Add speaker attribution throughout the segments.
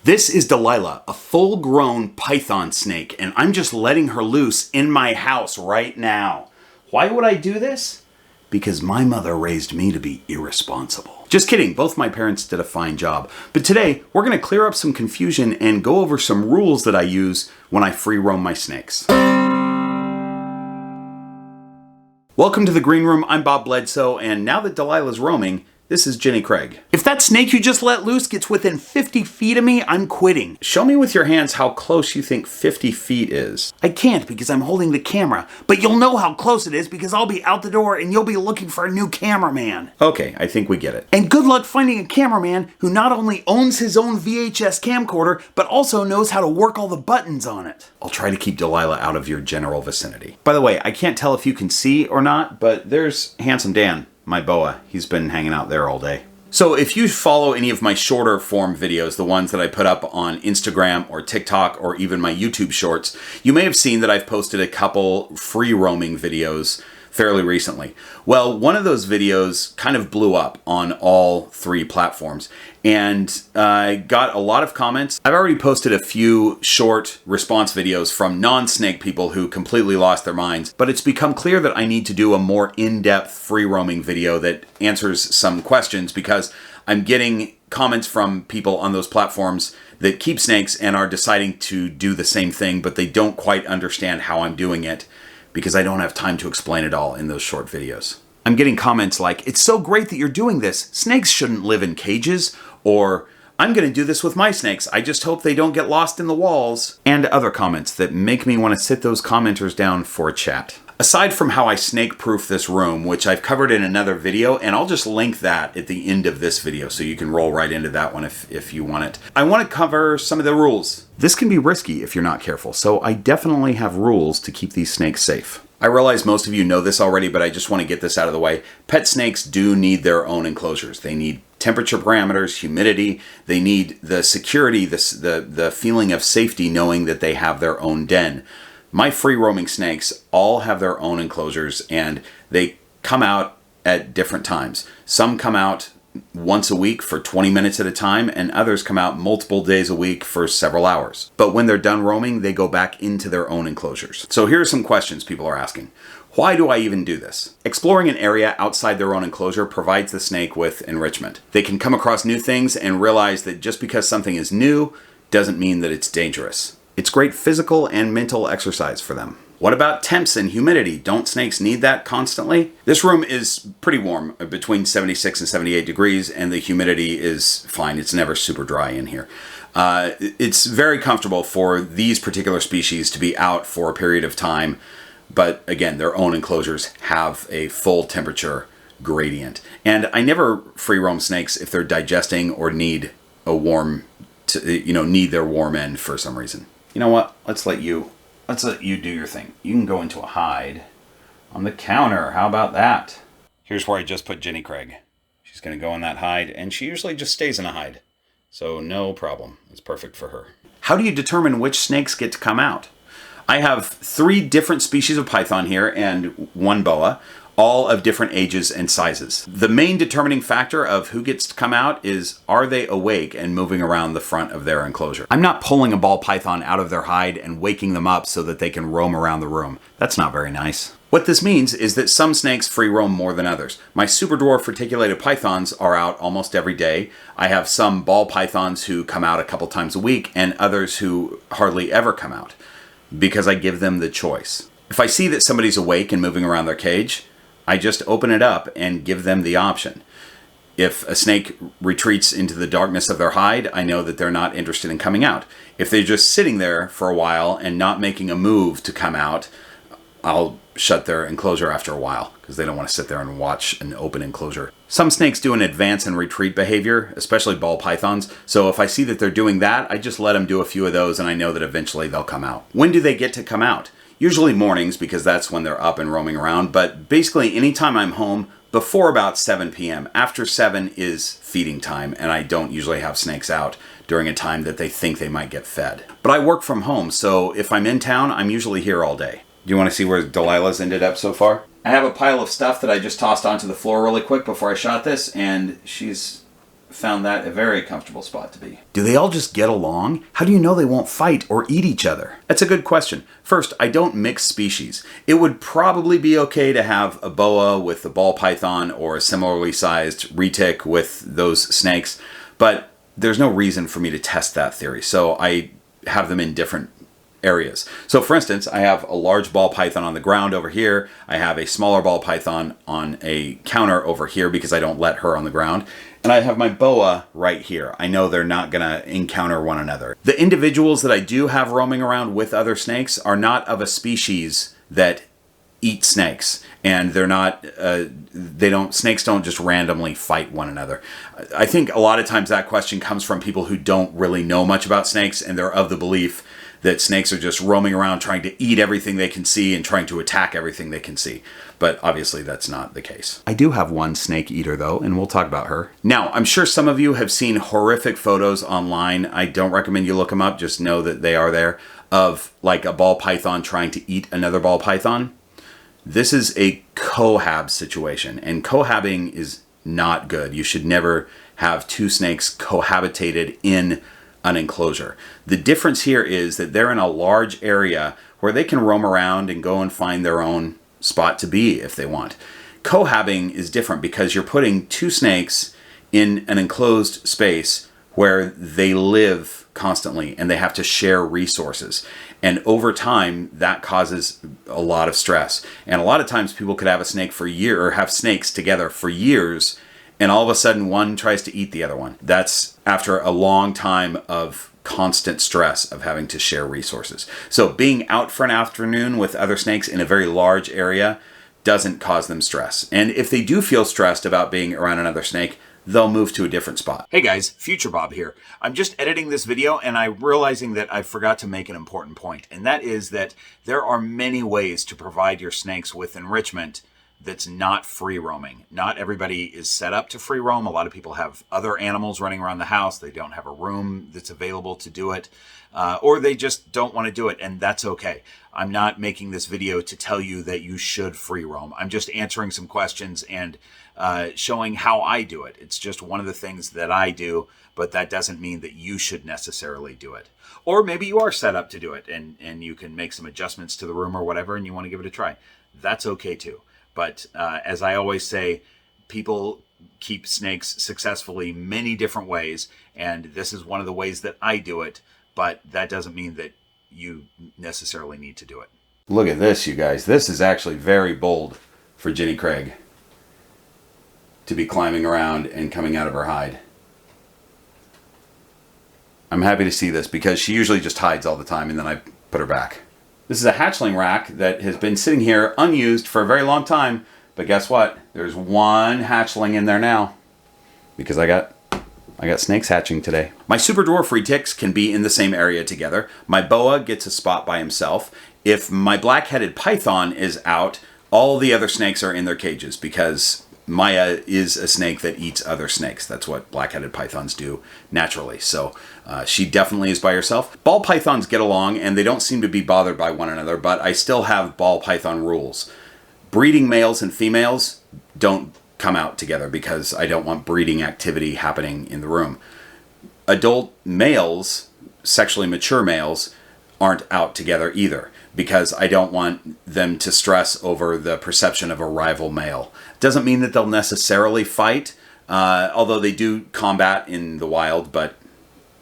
Speaker 1: This is Delilah, a full-grown python snake, and I'm just letting her loose in my house right now. Why would I do this? Because my mother raised me to be irresponsible. Just kidding, both my parents did a fine job. But today, we're going to clear up some confusion and go over some rules that I use when I free roam my snakes. Welcome to the Green Room, I'm Bob Bledsoe, and now that Delilah's roaming, this is Jenny Craig. If that snake you just let loose gets within 50 feet of me, I'm quitting. Show me with your hands how close you think 50 feet is. I can't because I'm holding the camera, but you'll know how close it is because I'll be out the door and you'll be looking for a new cameraman. Okay, I think we get it. And good luck finding a cameraman who not only owns his own VHS camcorder, but also knows how to work all the buttons on it. I'll try to keep Delilah out of your general vicinity. By the way, I can't tell if you can see or not, but there's Handsome Dan, my boa. He's been hanging out there all day. So if you follow any of my shorter form videos, the ones that I put up on Instagram or TikTok or even my YouTube shorts, you may have seen that I've posted a couple free roaming videos fairly recently. Well, one of those videos kind of blew up on all three platforms and got a lot of comments. I've already posted a few short response videos from non-snake people who completely lost their minds, but it's become clear that I need to do a more in-depth free roaming video that answers some questions because I'm getting comments from people on those platforms that keep snakes and are deciding to do the same thing, but they don't quite understand how I'm doing it, because I don't have time to explain it all in those short videos. I'm getting comments like, "It's so great that you're doing this. Snakes shouldn't live in cages," or "I'm going to do this with my snakes. I just hope they don't get lost in the walls," and other comments that make me want to sit those commenters down for a chat. Aside from how I snake-proof this room, which I've covered in another video, and I'll just link that at the end of this video so you can roll right into that one if you want it. I want to cover some of the rules. This can be risky if you're not careful, so I definitely have rules to keep these snakes safe. I realize most of you know this already, but I just want to get this out of the way. Pet snakes do need their own enclosures. They need temperature parameters, humidity. They need the security, the feeling of safety knowing that they have their own den. My free-roaming snakes all have their own enclosures, and they come out at different times. Some come out once a week for 20 minutes at a time, and others come out multiple days a week for several hours. But when they're done roaming, they go back into their own enclosures. So here are some questions people are asking. Why do I even do this? Exploring an area outside their own enclosure provides the snake with enrichment. They can come across new things and realize that just because something is new doesn't mean that it's dangerous. It's great physical and mental exercise for them. What about temps and humidity? Don't snakes need that constantly? This room is pretty warm, between 76 and 78 degrees, and the humidity is fine. It's never super dry in here. It's very comfortable for these particular species to be out for a period of time, but again, their own enclosures have a full temperature gradient. And I never free roam snakes if they're digesting or need a warm, need their warm end for some reason. You know what? Let's let you do your thing. You can go into a hide on the counter. How about that? Here's where I just put Jenny Craig. She's going to go in that hide, and she usually just stays in a hide. So no problem. It's perfect for her. How do you determine which snakes get to come out? I have 3 different species of python here and 1 boa, all of different ages and sizes. The main determining factor of who gets to come out is, are they awake and moving around the front of their enclosure? I'm not pulling a ball python out of their hide and waking them up so that they can roam around the room. That's not very nice. What this means is that some snakes free roam more than others. My superdwarf reticulated pythons are out almost every day. I have some ball pythons who come out a couple times a week and others who hardly ever come out because I give them the choice. If I see that somebody's awake and moving around their cage, I just open it up and give them the option. If a snake retreats into the darkness of their hide, I know that they're not interested in coming out. If they're just sitting there for a while and not making a move to come out, I'll shut their enclosure after a while because they don't want to sit there and watch an open enclosure. Some snakes do an advance and retreat behavior, especially ball pythons. So if I see that they're doing that, I just let them do a few of those and I know that eventually they'll come out. When do they get to come out? Usually mornings because that's when they're up and roaming around, but basically anytime I'm home before about 7 p.m. After 7 is feeding time, and I don't usually have snakes out during a time that they think they might get fed. But I work from home, so if I'm in town, I'm usually here all day. Do you want to see where Delilah's ended up so far? I have a pile of stuff that I just tossed onto the floor really quick before I shot this, and she's found that a very comfortable spot to be. Do they all just get along? How do you know they won't fight or eat each other? That's a good question. First, I don't mix species. It would probably be okay to have a boa with a ball python or a similarly sized retic with those snakes, but there's no reason for me to test that theory. So I have them in different areas. So for instance, I have a large ball python on the ground over here. I have a smaller ball python on a counter over here because I don't let her on the ground. And I have my boa right here. I know they're not gonna encounter one another. The individuals that I do have roaming around with other snakes are not of a species that eat snakes. And they're not, snakes don't just randomly fight one another. I think a lot of times that question comes from people who don't really know much about snakes, and they're of the belief that snakes are just roaming around trying to eat everything they can see and trying to attack everything they can see. But obviously that's not the case. I do have one snake eater though, and we'll talk about her. Now, I'm sure some of you have seen horrific photos online. I don't recommend you look them up, just know that they are there, of like a ball python trying to eat another ball python. This is a cohab situation, and cohabbing is not good. You should never have two snakes cohabitated in an enclosure. The difference here is that they're in a large area where they can roam around and go and find their own spot to be if they want. Cohabbing is different because you're putting two snakes in an enclosed space where they live constantly and they have to share resources. And over time, that causes a lot of stress. And a lot of times people could have a snake for a year or have snakes together for years, and all of a sudden one tries to eat the other one. That's after a long time of constant stress of having to share resources. So being out for an afternoon with other snakes in a very large area doesn't cause them stress. And if they do feel stressed about being around another snake, they'll move to a different spot. Hey guys, Future Bob here. I'm just editing this video and I'm realizing that I forgot to make an important point. And that is that there are many ways to provide your snakes with enrichment that's not free roaming. Not everybody is set up to free roam. A lot of people have other animals running around the house. They don't have a room that's available to do it, or they just don't want to do it, and that's okay. I'm not making this video to tell you that you should free roam. I'm just answering some questions and showing how I do it. It's just one of the things that I do, but that doesn't mean that you should necessarily do it. Or maybe you are set up to do it and you can make some adjustments to the room or whatever and you want to give it a try. That's okay too. But as I always say, people keep snakes successfully many different ways, and this is one of the ways that I do it, but that doesn't mean that you necessarily need to do it. Look at this, you guys. This is actually very bold for Jenny Craig to be climbing around and coming out of her hide. I'm happy to see this because she usually just hides all the time and then I put her back. This is a hatchling rack that has been sitting here unused for a very long time, but guess what? There's one hatchling in there now because I got snakes hatching today. My super dwarf retics can be in the same area together. My boa gets a spot by himself. If my black-headed python is out, all the other snakes are in their cages because Maya is a snake that eats other snakes. That's what black-headed pythons do naturally. So she definitely is by herself. Ball pythons get along and they don't seem to be bothered by one another, but I still have ball python rules. Breeding males and females don't come out together because I don't want breeding activity happening in the room. Adult males, sexually mature males, aren't out together either because I don't want them to stress over the perception of a rival male. Doesn't mean that they'll necessarily fight, although they do combat in the wild, but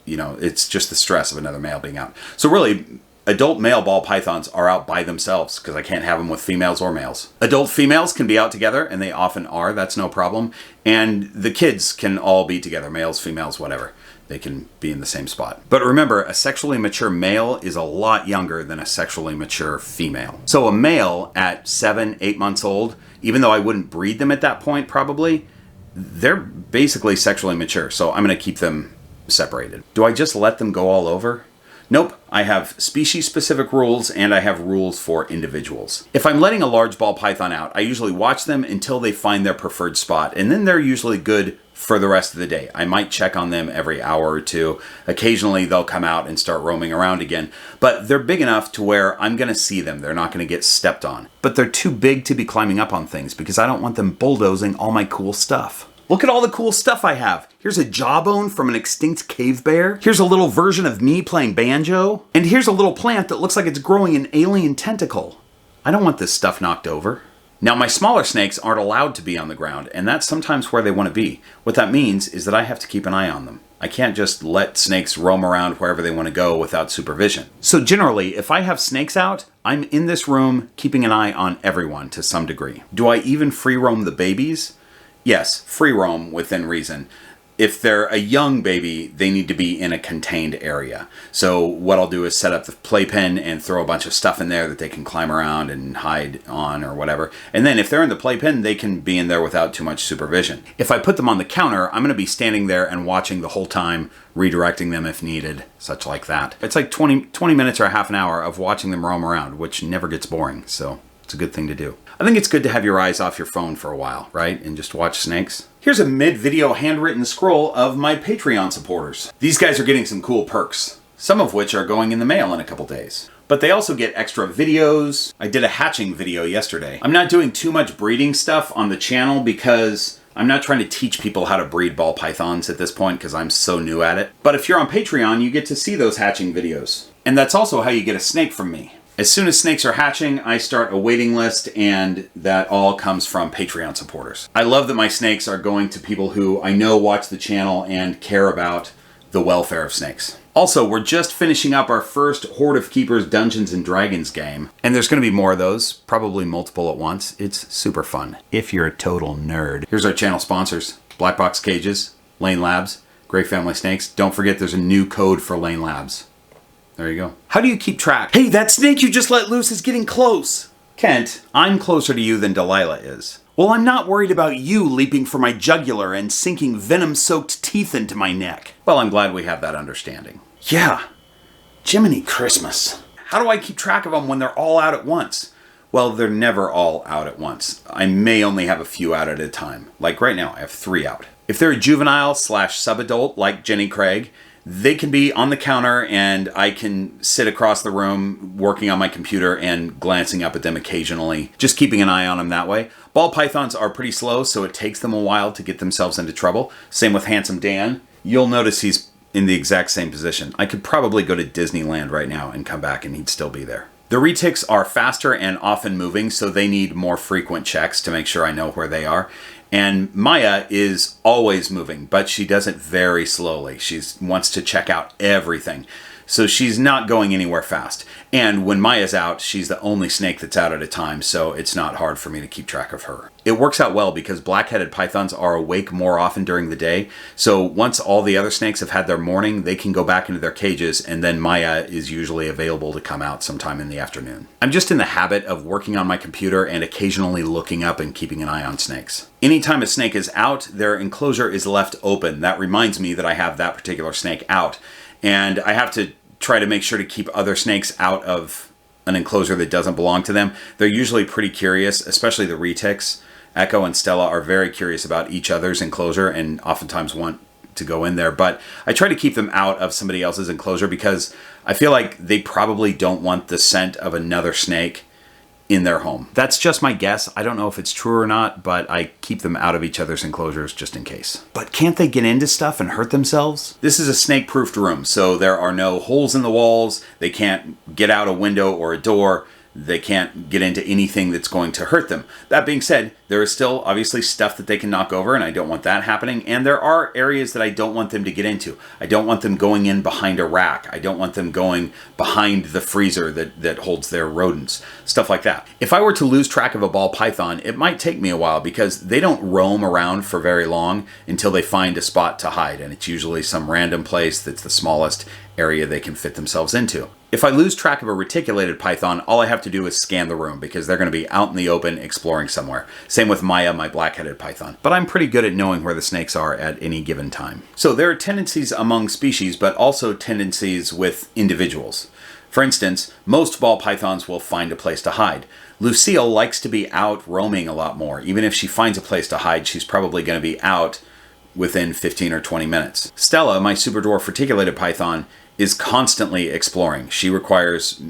Speaker 1: you know, it's just the stress of another male being out. So really, adult male ball pythons are out by themselves because I can't have them with females or males. Adult females can be out together, and they often are. That's no problem. And the kids can all be together, males, females, whatever. They can be in the same spot. But remember, a sexually mature male is a lot younger than a sexually mature female. So a male at 7, 8 months old, even though I wouldn't breed them at that point probably, they're basically sexually mature. So I'm going to keep them separated. Do I just let them go all over? Nope, I have species-specific rules and I have rules for individuals. If I'm letting a large ball python out, I usually watch them until they find their preferred spot, and then they're usually good for the rest of the day. I might check on them every hour or two. Occasionally they'll come out and start roaming around again, but they're big enough to where I'm gonna see them. They're not gonna get stepped on. But they're too big to be climbing up on things because I don't want them bulldozing all my cool stuff. Look at all the cool stuff I have. Here's a jawbone from an extinct cave bear. Here's a little version of me playing banjo. And here's a little plant that looks like it's growing an alien tentacle. I don't want this stuff knocked over. Now, my smaller snakes aren't allowed to be on the ground, and that's sometimes where they want to be. What that means is that I have to keep an eye on them. I can't just let snakes roam around wherever they want to go without supervision. So generally, if I have snakes out, I'm in this room keeping an eye on everyone to some degree. Do I even free roam the babies? Yes, free roam within reason. If they're a young baby, they need to be in a contained area. So what I'll do is set up the playpen and throw a bunch of stuff in there that they can climb around and hide on or whatever. And then if they're in the playpen, they can be in there without too much supervision. If I put them on the counter, I'm going to be standing there and watching the whole time, redirecting them if needed, such like that. It's like 20 minutes or a half an hour of watching them roam around, which never gets boring, so it's a good thing to do. I think it's good to have your eyes off your phone for a while, right? And just watch snakes. Here's a mid-video handwritten scroll of my Patreon supporters. These guys are getting some cool perks, some of which are going in the mail in a couple days. But they also get extra videos. I did a hatching video yesterday. I'm not doing too much breeding stuff on the channel because I'm not trying to teach people how to breed ball pythons at this point because I'm so new at it. But if you're on Patreon, you get to see those hatching videos. And that's also how you get a snake from me. As soon as snakes are hatching, I start a waiting list, and that all comes from Patreon supporters. I love that my snakes are going to people who I know watch the channel and care about the welfare of snakes. Also, we're just finishing up our first Horde of Keepers Dungeons & Dragons game, and there's going to be more of those, probably multiple at once. It's super fun, if you're a total nerd. Here's our channel sponsors: Black Box Cages, Lane Labs, Great Family Snakes. Don't forget there's a new code for Lane Labs. There you go. How do you keep track? Hey, that snake you just let loose is getting close. Kent, I'm closer to you than Delilah is. Well, I'm not worried about you leaping for my jugular and sinking venom-soaked teeth into my neck. Well, I'm glad we have that understanding. Yeah. Jiminy Christmas. How do I keep track of them when they're all out at once? Well, they're never all out at once. I may only have a few out at a time. Like right now, I have 3 out. If they're a juvenile/subadult like Jenny Craig, they can be on the counter and I can sit across the room working on my computer and glancing up at them occasionally, just keeping an eye on them that way. Ball pythons are pretty slow, so it takes them a while to get themselves into trouble. Same with Handsome Dan. You'll notice he's in the exact same position. I could probably go to Disneyland right now and come back and he'd still be there. The retics are faster and often moving, so they need more frequent checks to make sure I know where they are. And Maya is always moving, but she does it very slowly. She wants to check out everything. So she's not going anywhere fast. And when Maya's out, she's the only snake that's out at a time, so it's not hard for me to keep track of her. It works out well because black-headed pythons are awake more often during the day, so once all the other snakes have had their morning, they can go back into their cages, and then Maya is usually available to come out sometime in the afternoon. I'm just in the habit of working on my computer and occasionally looking up and keeping an eye on snakes. Anytime a snake is out, their enclosure is left open. That reminds me that I have that particular snake out. And I have to try to make sure to keep other snakes out of an enclosure that doesn't belong to them. They're usually pretty curious, especially the retics. Echo and Stella are very curious about each other's enclosure and oftentimes want to go in there. But I try to keep them out of somebody else's enclosure because I feel like they probably don't want the scent of another snake in their home. That's just my guess. I don't know if it's true or not, but I keep them out of each other's enclosures just in case. But can't they get into stuff and hurt themselves? This is a snake-proofed room, so there are no holes in the walls. They can't get out a window or a door. They can't get into anything that's going to hurt them. That being said, there is still obviously stuff that they can knock over, and I don't want that happening. And there are areas that I don't want them to get into. I don't want them going in behind a rack. I don't want them going behind the freezer that holds their rodents. Stuff like that. If I were to lose track of a ball python, it might take me a while because they don't roam around for very long until they find a spot to hide. And it's usually some random place that's the smallest area they can fit themselves into. If I lose track of a reticulated python, all I have to do is scan the room because they're going to be out in the open exploring somewhere. Same with Maya, my black-headed python. But I'm pretty good at knowing where the snakes are at any given time. So there are tendencies among species, but also tendencies with individuals. For instance, most ball pythons will find a place to hide. Lucille likes to be out roaming a lot more. Even if she finds a place to hide, she's probably going to be out within 15 or 20 minutes. Stella, my superdwarf reticulated python, is constantly exploring. She requires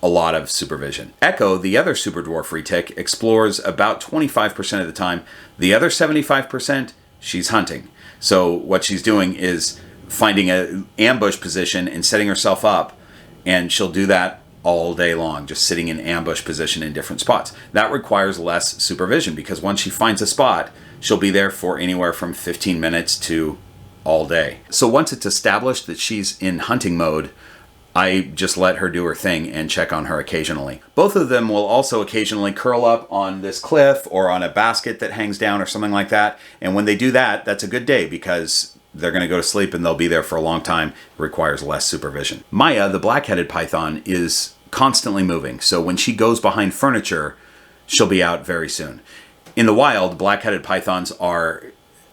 Speaker 1: a lot of supervision. Echo, the other superdwarf retic, explores about 25% of the time. The other 75%, she's hunting. So what she's doing is finding an ambush position and setting herself up, and she'll do that all day long, just sitting in ambush position in different spots. That requires less supervision because once she finds a spot, she'll be there for anywhere from 15 minutes to all day. So once it's established that she's in hunting mode, I just let her do her thing and check on her occasionally. Both of them will also occasionally curl up on this cliff or on a basket that hangs down or something like that. And when they do that, that's a good day because they're going to go to sleep and they'll be there for a long time. It requires less supervision. Maya, the black-headed python, is constantly moving. So when she goes behind furniture, she'll be out very soon. In the wild, black-headed pythons are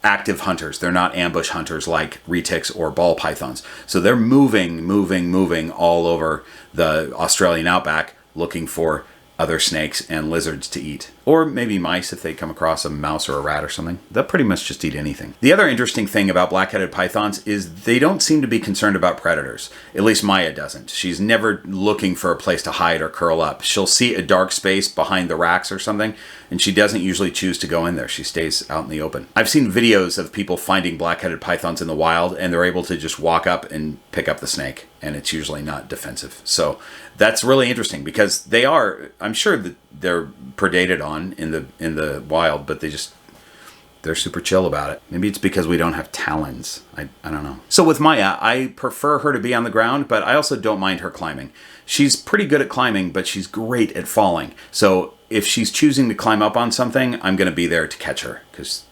Speaker 1: active hunters. They're not ambush hunters like retics or ball pythons. So they're moving all over the Australian outback looking for other snakes and lizards to eat. Or maybe mice if they come across a mouse or a rat or something. They'll pretty much just eat anything. The other interesting thing about black-headed pythons is they don't seem to be concerned about predators. At least Maya doesn't. She's never looking for a place to hide or curl up. She'll see a dark space behind the racks or something, and she doesn't usually choose to go in there. She stays out in the open. I've seen videos of people finding black-headed pythons in the wild, and they're able to just walk up and pick up the snake, and it's usually not defensive. So that's really interesting because they are, I'm sure that they're predated on in the wild, but they're super chill about it. Maybe it's because we don't have talons. I don't know. So with Maya, I prefer her to be on the ground, but I also don't mind her climbing. She's pretty good at climbing, but she's great at falling. So if she's choosing to climb up on something, I'm going to be there to catch her because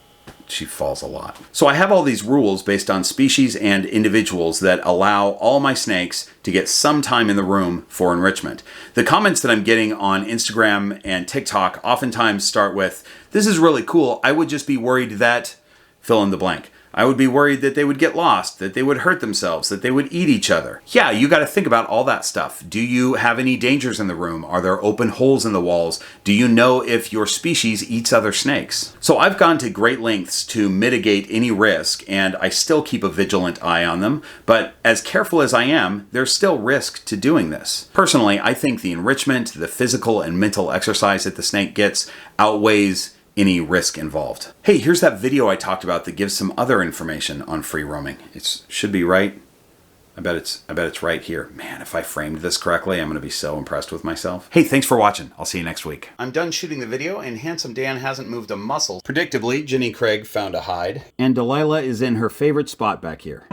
Speaker 1: she falls a lot. So I have all these rules based on species and individuals that allow all my snakes to get some time in the room for enrichment. The comments that I'm getting on Instagram and TikTok oftentimes start with, "This is really cool. I would just be worried that," fill in the blank. "I would be worried that they would get lost, that they would hurt themselves, that they would eat each other." Yeah, you got to think about all that stuff. Do you have any dangers in the room? Are there open holes in the walls? Do you know if your species eats other snakes? So I've gone to great lengths to mitigate any risk, and I still keep a vigilant eye on them. But as careful as I am, there's still risk to doing this. Personally, I think the enrichment, the physical and mental exercise that the snake gets outweighs any risk involved. Hey, here's that video I talked about that gives some other information on free roaming. It should be right. I bet it's right here. Man, if I framed this correctly, I'm going to be so impressed with myself. Hey, thanks for watching. I'll see you next week. I'm done shooting the video, and Handsome Dan hasn't moved a muscle. Predictably, Jenny Craig found a hide. And Delilah is in her favorite spot back here.